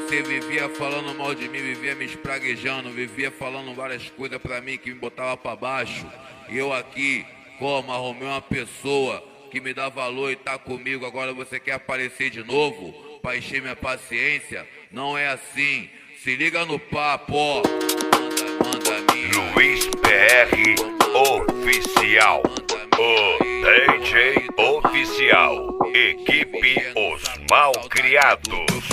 Você vivia falando mal de mim, vivia me espraguejando, vivia falando várias coisas pra mim que me botava pra baixo. E eu aqui, como, arrumei uma pessoa que me dá valor e tá comigo. Agora você quer aparecer de novo pra encher minha paciência? Não é assim. Se liga no papo, ó. Manda minha. Luiz PR Oficial, o DJ Oficial, equipe Os Malcriados.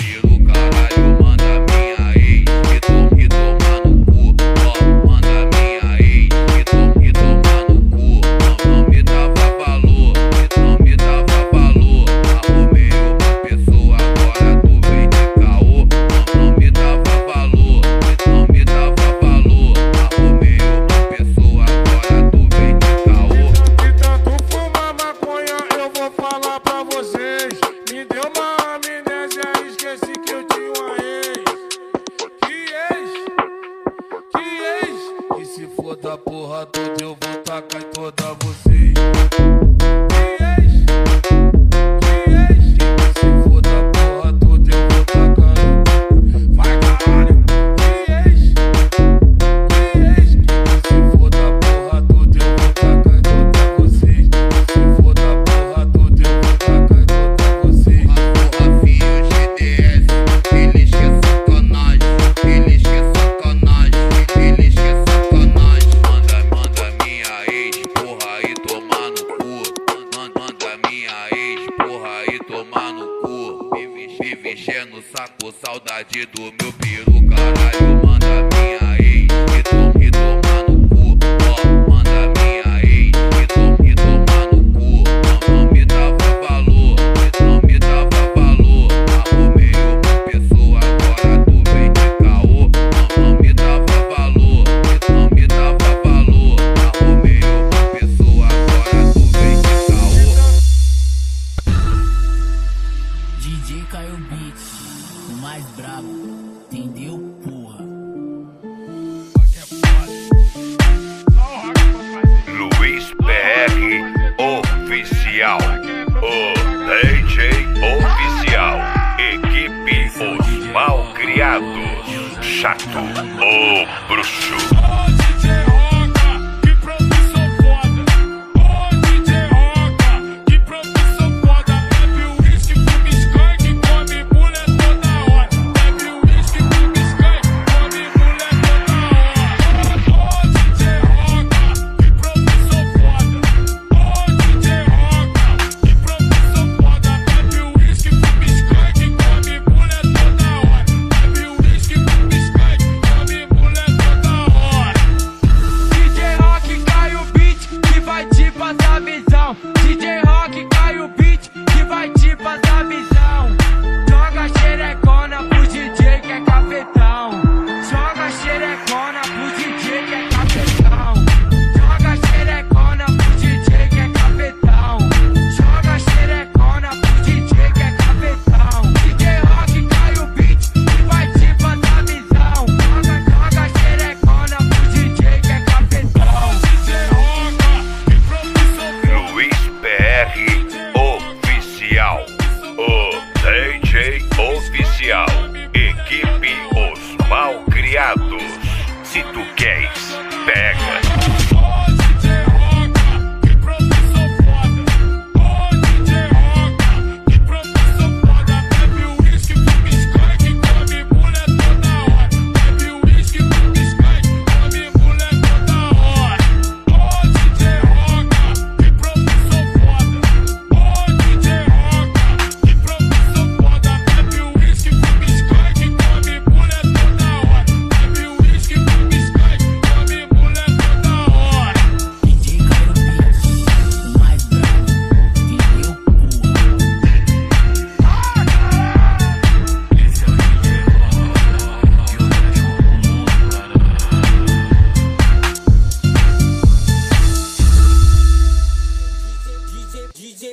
Caralho, manda minha ex e toma no cu. Ó, manda minha ex e toma no cu. Não me dava valor, não me dava valor. Arrumei uma pessoa, agora tu vem de caô. Não me dava valor, não me dava valor. Arrumei uma pessoa, agora tu vem de caô. De tanto fumar maconha, eu vou falar pra vocês. Me deu uma amnésia, esqueci que eu tinha uma ex. Que ex? E se for da porra toda, eu vou tacar em toda vocês. Que ex? E se for da porra toda, eu vou tacar. Vai caralho! Que ex? E se for da porra toda, eu vou tacar em toda vocês. Se for da porra toda, eu vou tacar em toda vocês. Rafinha, GDS, eles que é sacanagem, eles que é sacanagem, eles que é sacanagem. Manda minha ex, porra, e tomar no cu. Manda minha ex, porra, e tomar no cu. Vive enchendo o saco, saudade do meu peru. Caralho, manda minha ex e tomar no cu. Ó, manda minha ex e tomar no cu. Não me dava valor, não me dava valor. Arrumei uma pessoa, agora tu vem de caô. Não me dava valor, não me dava valor. Arrumei uma pessoa, agora tu vem de caô. DJ Caio Beat, o mais brabo, entendeu, porra? Luiz PR Oficial, o DJ Oficial, equipe Os Malcriados. Chato, o bruxo. DJ Rock cai o beat que vai te passar visão. Joga xerecona pro DJ que é cafetão. Joga xerecona pro DJ que é cafetão. Joga xerecona pro DJ que é cafetão. Joga xerecona pro DJ que é cafetão. DJ Rock cai o beat que vai te passar visão. Joga xerecona pro DJ que é cafetão. Luiz PR Oficial, o DJ Oficial, equipe Os Malcriados. Se tu queres, pega.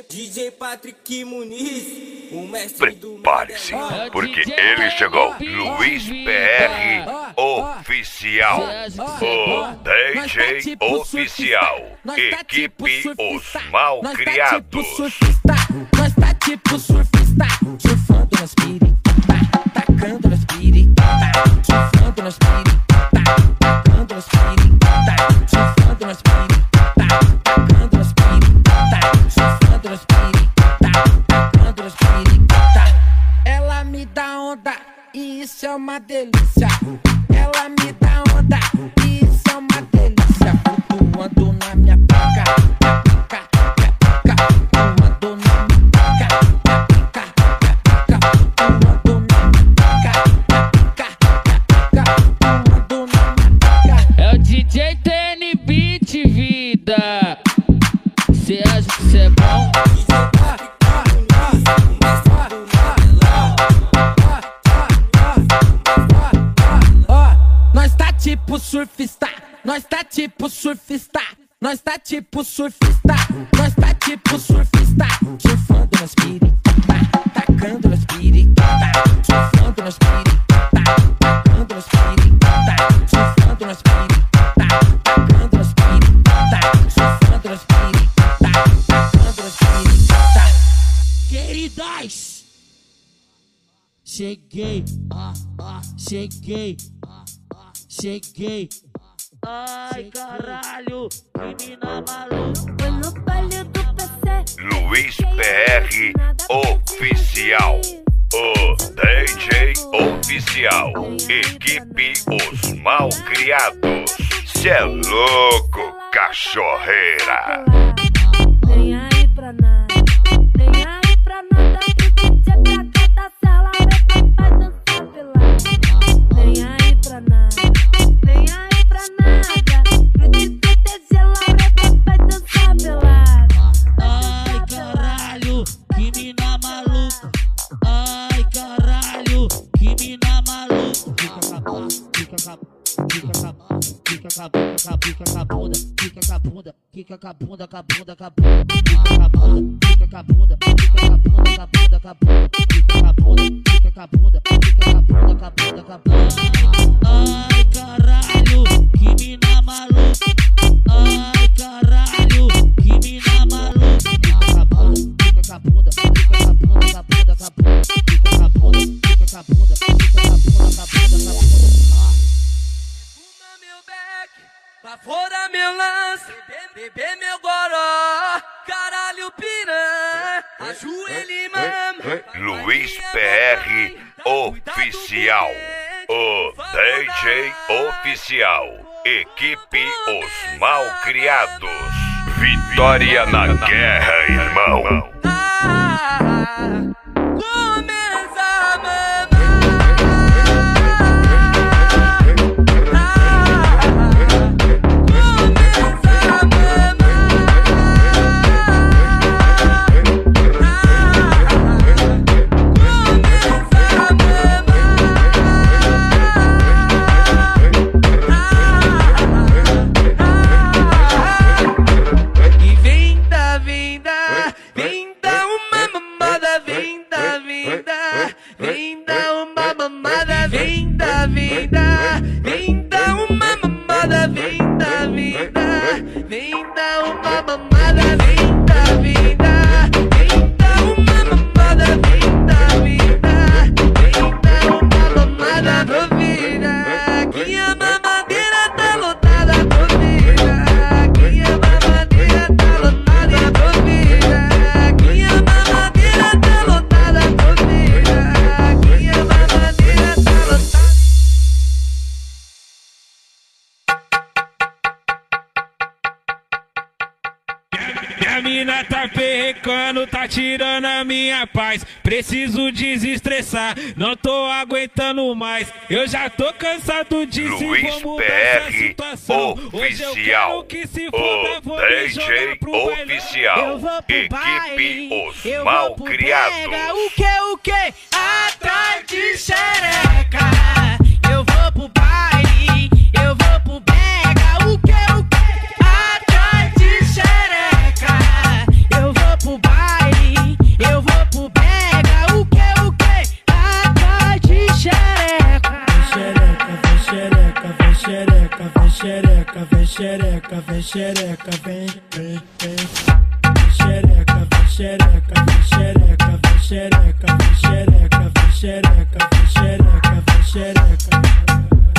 DJ Patrick Muniz, o mestre do Prepare-se, porque ele chegou. Luiz PR Oficial, o DJ Oficial, equipe Os Malcriados. Nós tá tipo surfista, surfando nas piretas, tacando nas piretas. onda e isso é uma delícia. Ela me dá onda e isso é uma delícia. Flutuando na minha pica, pica, pica, flutuando na minha pica, pica, pica, flutuando na minha pica, pica, pica, flutuando na minha pica. É o DJ TN Beat, vida. Cê acha que cê é bom? Nós tá tipo surfista, nós tá tipo surfista, nós tá tipo surfista, nós tá tipo surfista, surfando nas piricata, tacando nas piricata, surfando nas piricata, tacando nas piricata, surfando nas piricata, tacando nas piricata, surfando nas piricata, tacando nas piricata. Queridas, cheguei, cheguei, cheguei. Ai, caralho, que mina maluca. Foi no baile do PC. Luiz PR Oficial. O DJ Oficial. Equipe Os Malcriados. Cê é louco, cachorreira. Nem aí pra nada, nem aí pra nada. Pro DJ pra cada cela, vai dançar pelado. Nem aí pra nada, nem aí pra nada. Pro DJ gelada, vai dançar pelado. Ai, caralho, que mina maluca. Ai, caralho, que mina maluca. Fica com a bunda, fica com a bunda, fica com a bunda, fica com a bunda, fica com a bunda, fica com a bunda, com a bunda, com a bunda, fica com a bunda, fica com a bunda, fica com a bunda, com a bunda, com a bunda, fica com a bunda, fica com a bunda, fica com a bunda, com a bunda, com a bunda. Ai, caralho, que mina maluca. Ai, caralho, que mina maluca. Fica com a bunda, fica com a bunda, fica com a bunda, com a bunda, com a bunda, fica com a bunda, fica com a bunda, fica com a bunda, com a bunda, com a bunda. Fuma meu beck, pra fora meu lance, beber meu goró, caralho piranha, ajoelha e mama. Luiz PR Oficial. O DJ Oficial. Equipe Os Malcriados. Vitória na guerra, irmão. Começa a mamar. Minha mina tá perrecando, tá tirando a minha paz. Preciso desestressar, não tô aguentando mais. Eu já tô cansado de Luiz PR Oficial. O DJ Oficial. Equipe Os Malcriados. O que? Atrás de xereca. Eu vou pro baile, eu vou pro brega. O que? Atrás de xereca. Eu vou pro baile, eu vou pro brega. O que? Atrás de xereca. Vem xereca, vem xereca, vem xereca, vem xereca, vem xereca, vem xereca, vem xereca, vem xereca, vem xereca, vem xereca, vem xereca, vem xereca, vem xereca.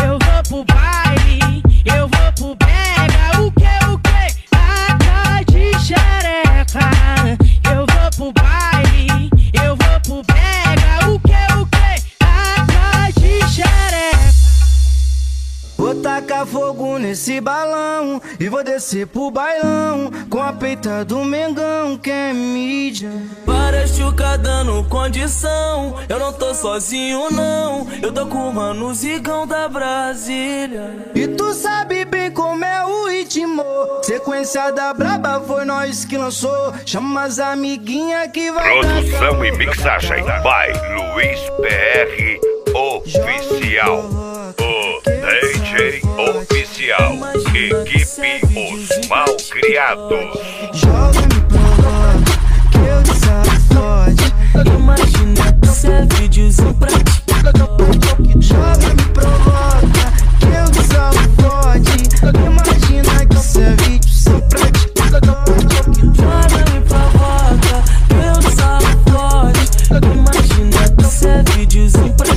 Eu vou pro baile, eu vou pro brega. O que? Atrás de xereca. Eu vou pro baile, eu vou pro brega. O que? tacar fogo nesse balão e vou descer pro bailão com a peita do Mengão, que é mídia. Várias chuca dando condição, eu não tô sozinho não, eu tô com o mano Zigão da Brasília. E tu sabe bem como é o ritmo, sequência da braba foi nós que lançou. Chama as amiguinha que vai produção e mixagem by Luiz PR Oficial, o DJ Oficial, equipe Os Malcriados. Joga, me provoca, que eu desafode. Imagina que cê é videozinho pra ti. Joga, me provoca, que eu desafode. Imagina que cê é videozinho pra ti. Joga, me provoca, que eu desafode. Imagina que cê é videozinho pra ti.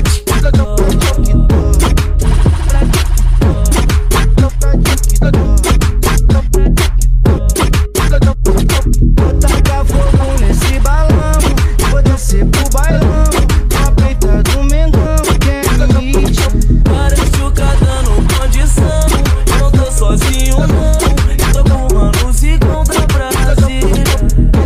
Vou tacar fogo nesse balão, vou descer pro bailão com a peita do Mengão, que é mídia. Várias chuca dando condição, eu não tô sozinho não, eu tô com o mano Zigão da Brasília.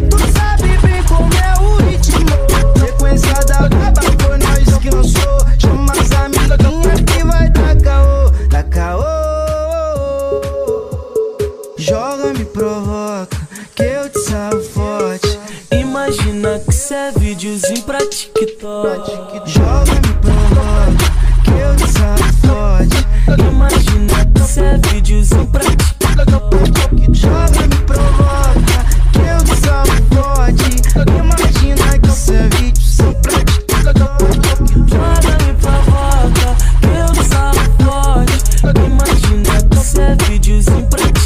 Tu sabe bem como é o ritmo, sequência da braba foi nós que lançou. Chama as amiguinhas que vai dar caô, dá caô. Joga, me provoca, que eu te salvo forte. Imagina que cê é videozinho pra TikTok. Joga, me provoca, que eu te salvo forte. Imagina que cê é videozinho pra TikTok. Joga, me provoca, que eu te salvo forte. Imagina que cê é videozinho pra TikTok. Joga, me provoca, que eu te salvo forte. Imagina que cê é videozinho pra TikTok.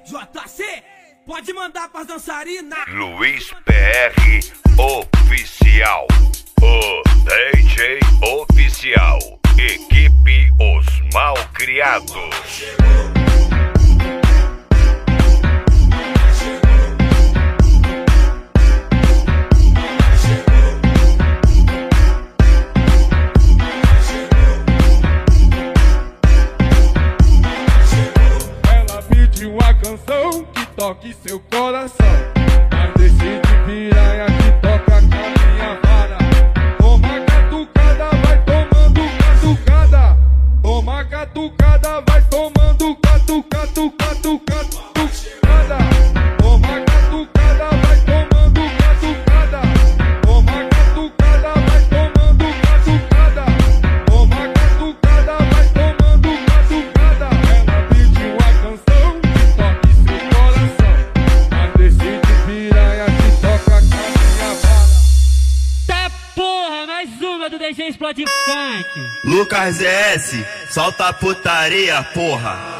JC, pode mandar pras dançarinas. Luiz PR Oficial, o DJ Oficial, equipe Os Malcriados. Uma canção que toque seu coração, mas decide piranha que toca com a minha vara. Toma catucada, vai tomando catucada. Toma catucada, vai tomando catucada. Toma catucada, vai tomando catucada. Toma catucada, vai tomando catucada. Toma catucada, vai tomando catucada. Ela pediu uma canção toque seu coração, mas decide piranha que toca com a minha vara. Tá porra, mais uma do DJ Explode Funk. Lucas S, solta a putaria, porra.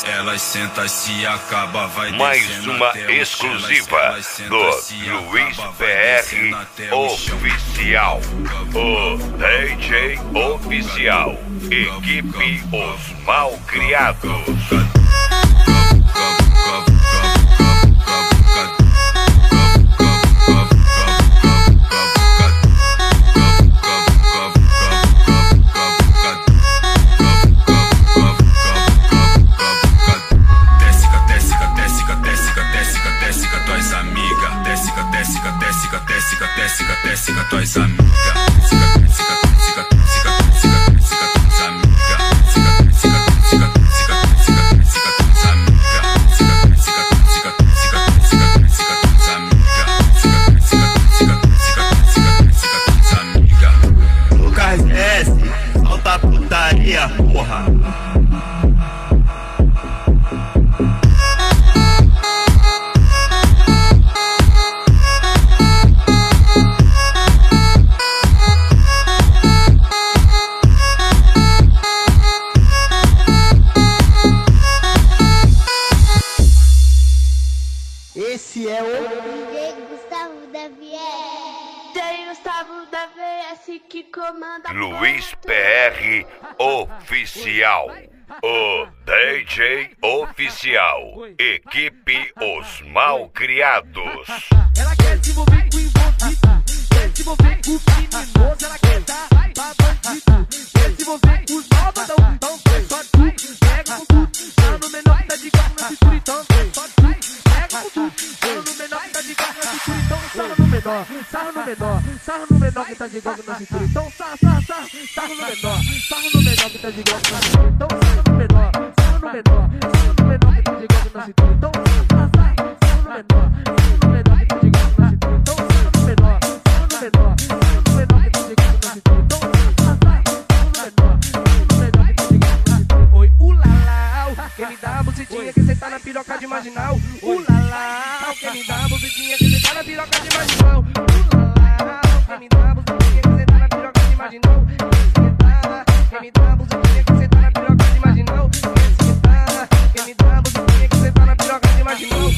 Elas sentam, se acaba, vai mais uma exclusiva do Luiz PR Oficial, o DJ Oficial, equipe Os Malcriados. Técica, tuas amigas. Lucas S, solta a putaria, porra. Esse é o DJ Gustavo da Fiel. DJ Gustavo da VS que comanda. Luiz PR Oficial. O DJ Oficial. Equipe Os Malcriados. Ela quer se envolver com envolvido, quer se envolver com criminoso, ela quer dar pra bandido, quer se envolver com os malvadão, então faz só tu, pega com tudo, tá no menor que tá de carro na cintura, então faz só tu, pega com tudo, tá no menor que tá de carro na cintura, então sarra no menor, sarra no menor, sarra no menor que tá de carro na cintura, então sarra no menor que tá de carro na cintura, então sarra no menor, sarra no menor, sarra no menor que tá de carro na cintura, então sarra no menor. Quem me dá a bucetinha que cê tá na piroca de marginal. Ulala, quem me dá a bucetinha que cê tá na piroca de marginal. Ulala, quem me dá a bucetinha que cê tá na piroca de marginal. Quem me dá a bucetinha que cê tá na piroca de marginal. Quem me dá a bucetinha que cê tá na piroca de marginal.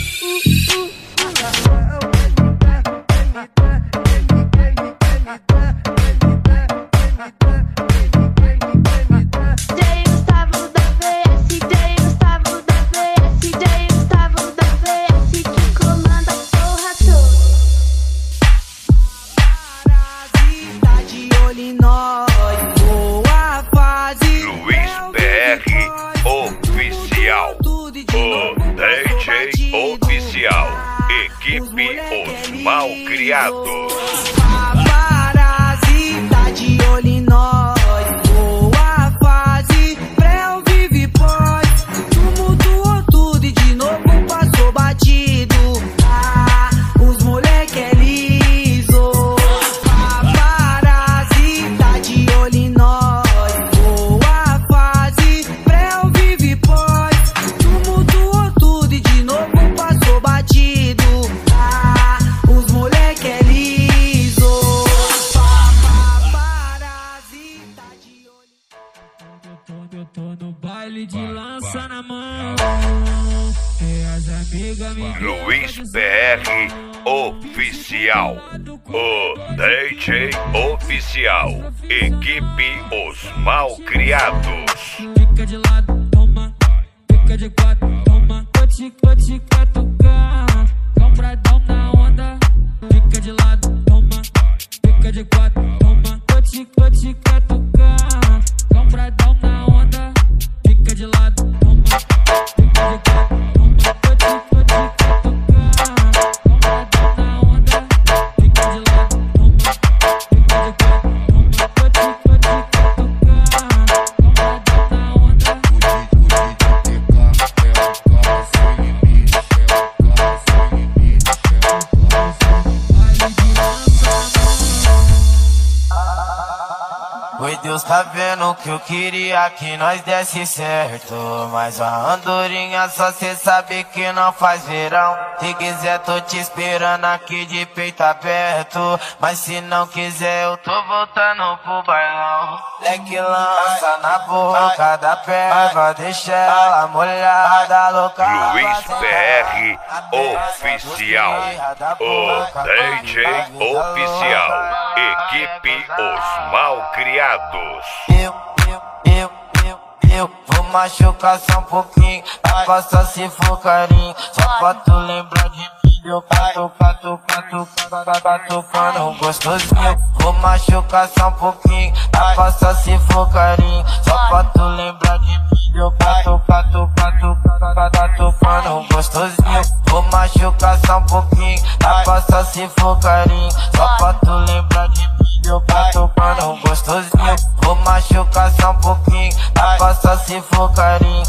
Equipe Os Malcriados. Paparazzi tá de olho em nós. Boa fase, pré vive pós. Tumultuou tudo e de novo passou batido. Ah, os moleque é liso. Paparazzi tá de olho em nós. Boa fase, pré vive pós. Tumultuou tudo e de novo passou batido. Os moleque é liso. Paparazzi tá de olho. Eu tô no baile de lança na mão. E as amigas me Luiz PR Oficial. O DJ Oficial. Equipe Os Malcriados. fica de lado, toma. Fica de quatro, toma. Cote, catucar. Compradão na onda. Fica de lado, toma. Fica de quatro, toma. Cote, catucar. Compradão na onda. Fica de lado, toma. Fica de quatro, toma. Cote, catucar. Compradão na onda. Fica de lado, toma. Fica de quatro, toma. Cote, catucar. Compradão na onda. Oi, Deus tá vendo que eu queria que nós desse certo, mas a andorinha só cê sabe que não faz verão. Se quiser tô te esperando aqui de peito aberto, mas se não quiser eu tô voltando pro bailão. Leque lança na boca da pega, deixa ela molhada, louca. Luiz PR Oficial. O DJ Oficial. Equipe Os Malcriados. Eu vou machucar só um pouquinho, a costa se for carinho, só pra tu lembrar de mim. Eu catucando gostosinho. Vou machucar só um pouquinho, a costa se for carinho, só pra tu lembrar de mim. Eu catucando gostosinho. Vou machucar só um pouquinho, a costa se for carinho, só pra tu lembrar de mim. Eu catucando gostosinho. Vou machucar só um pouquinho, a costa se for carinho,